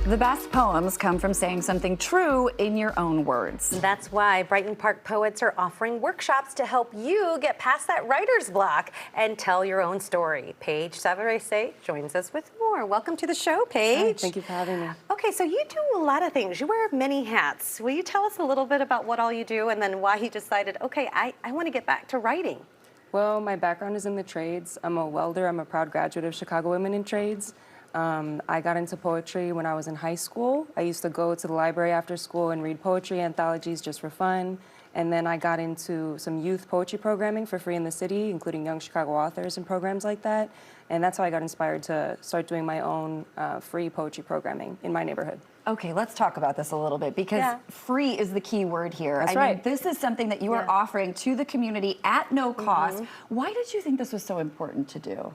The best poems come from saying something true in your own words. That's why Brighton Park Poets are offering workshops to help you get past that writer's block and tell your own story. Paige Savarese joins us with more. Welcome to the show, Paige. Hi, thank you for having me. Okay, so you do a lot of things. You wear many hats. Will you tell us a little bit about what all you do and then why you decided, okay, I want to get back to writing? Well, my background is in the trades. I'm a welder. I'm a proud graduate of Chicago Women in Trades. I got into poetry when I was in high school. I used to go to the library after school and read poetry anthologies just for fun. And then I got into some youth poetry programming for free in the city, including Young Chicago Authors and programs like that. And that's how I got inspired to start doing my own free poetry programming in my neighborhood. Okay, let's talk about this a little bit because free is the key word here. That's I mean, right. this is something that you are offering to the community at no cost. Why did you think this was so important to do?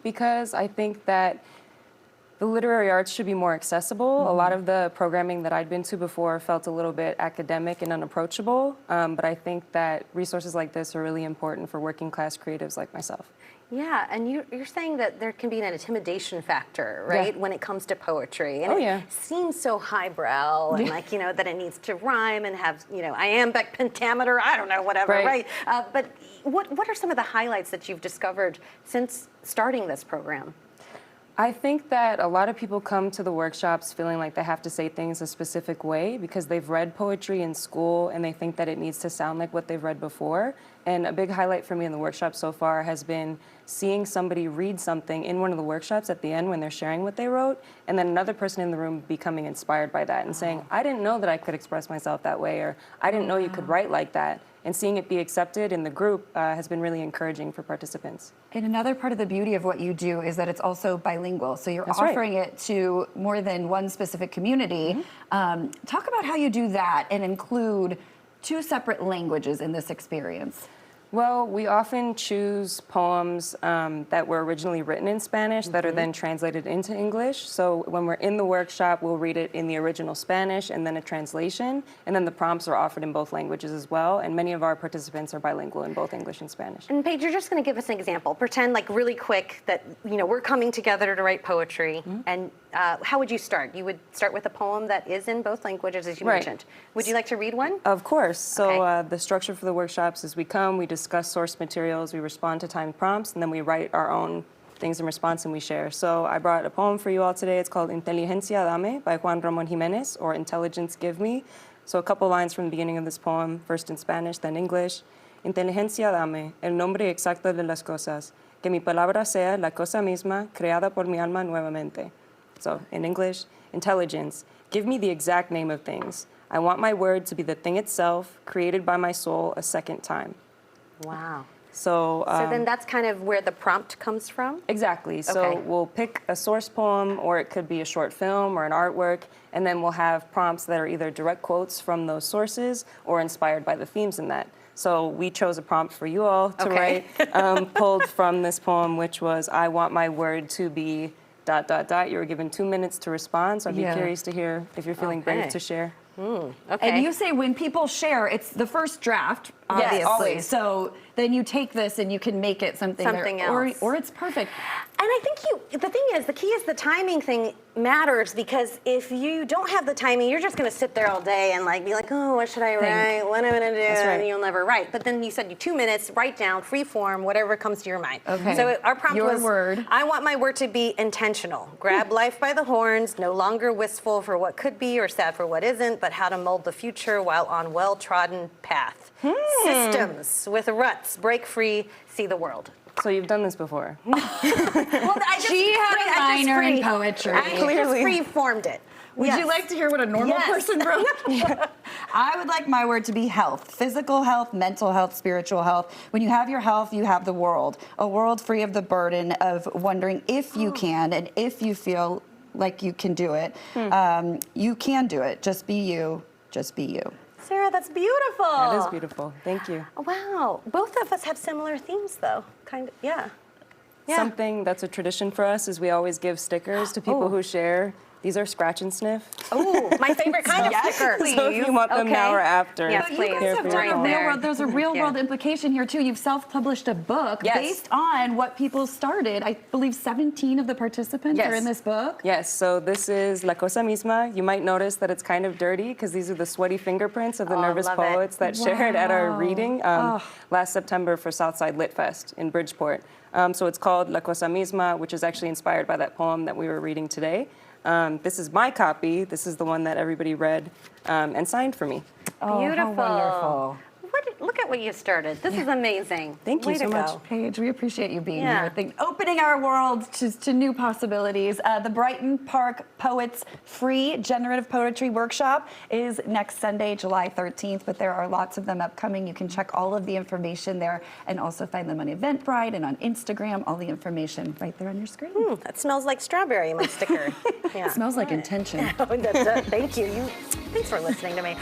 Because I think that the literary arts should be more accessible. A lot of the programming that I'd been to before felt a little bit academic and unapproachable, but I think that resources like this are really important for working class creatives like myself. Yeah, and you're saying that there can be an intimidation factor, right, when it comes to poetry. And it seems so highbrow and like, you know, that it needs to rhyme and have, you know, iambic pentameter, I don't know, whatever, right? But what are some of the highlights that you've discovered since starting this program? I think that a lot of people come to the workshops feeling like they have to say things a specific way because they've read poetry in school and they think that it needs to sound like what they've read before. And a big highlight for me in the workshop so far has been seeing somebody read something in one of the workshops at the end when they're sharing what they wrote, and then another person in the room becoming inspired by that and saying, I didn't know that I could express myself that way, or I didn't know you could write like that. And seeing it be accepted in the group has been really encouraging for participants. And another part of the beauty of what you do is that it's also bilingual. So you're offering it to more than one specific community. Talk about how you do that and include two separate languages in this experience. Well, we often choose poems that were originally written in Spanish that are then translated into English. So when we're in the workshop, we'll read it in the original Spanish and then a translation. And then the prompts are offered in both languages as well. And many of our participants are bilingual in both English and Spanish. And Paige, you're just going to give us an example. Pretend, like really quick, that you know we're coming together to write poetry. And how would you start? You would start with a poem that is in both languages, as you mentioned. Would you like to read one? Of course. So the structure for the workshops is we come, we discuss source materials, we respond to timed prompts, and then we write our own things in response and we share. So I brought a poem for you all today. It's called Inteligencia Dame by Juan Ramón Jiménez, or Intelligence Give Me. So a couple lines from the beginning of this poem, first in Spanish, then English. Inteligencia dame, el nombre exacto de las cosas, que mi palabra sea la cosa misma, creada por mi alma nuevamente. So in English, intelligence, give me the exact name of things. I want my word to be the thing itself, created by my soul a second time. Wow. So then that's kind of where the prompt comes from? Exactly. So we'll pick a source poem, or it could be a short film or an artwork, and then we'll have prompts that are either direct quotes from those sources or inspired by the themes in that. So we chose a prompt for you all to write, pulled from this poem, which was, I want my word to be ... You were given 2 minutes to respond, so I'd be curious to hear if you're feeling brave to share. And you say when people share, it's the first draft, obviously. Yes, always. So then you take this and you can make it something else. Or it's perfect. And I think the thing is, the key is the timing thing matters, because if you don't have the timing, you're just going to sit there all day and like be like, oh, what should I write? What am I going to do? And you'll never write. But then you said you 2 minutes, write down, free form, whatever comes to your mind. So our prompt was, I want my word to be intentional. Grab life by the horns, no longer wistful for what could be or sad for what isn't, but how to mold the future while on well-trodden path. Systems with ruts, break free, see the world. So you've done this before. Well, She had a minor in poetry. I just free-formed it. Would you like to hear what a normal person wrote? I would like my word to be health. Physical health, mental health, spiritual health. When you have your health, you have the world. A world free of the burden of wondering if you can and if you feel like you can do it. You can do it. Just be you. Just be you. Sarah, that's beautiful. That is beautiful. Thank you. Wow. Both of us have similar themes, though. Kind of, yeah. Something that's a tradition for us is we always give stickers to people who share These are scratch and sniff. Oh, my favorite kind of Yes, sticker. please. So if you want them now or after. Yes, But you please. guys Here have for done your a phone. real world, there's a real Yeah. world implication here too. You've self-published a book Yes. based on what people started. I believe 17 of the participants Yes. are in this book. Yes, so this is La Cosa Misma. You might notice that it's kind of dirty because these are the sweaty fingerprints of the Oh, nervous love it. poets that shared at our Wow. reading last September for Southside Lit Fest in Bridgeport. So it's called La Cosa Misma, which is actually inspired by that poem that we were reading today. This is my copy. This is the one that everybody read and signed for me. Oh, Beautiful. how wonderful. Look at what you started. This is amazing. Thank you Way so to much. go. Paige, we appreciate you being Yeah. here. Opening our world to new possibilities. The Brighton Park Poets Free Generative Poetry Workshop is next Sunday, July 13th, but there are lots of them upcoming. You can check all of the information there and also find them on Eventbrite and on Instagram. All the information right there on your screen. That smells like strawberry, my sticker. Yeah. It smells like intention. Thank you. Thanks for listening to me.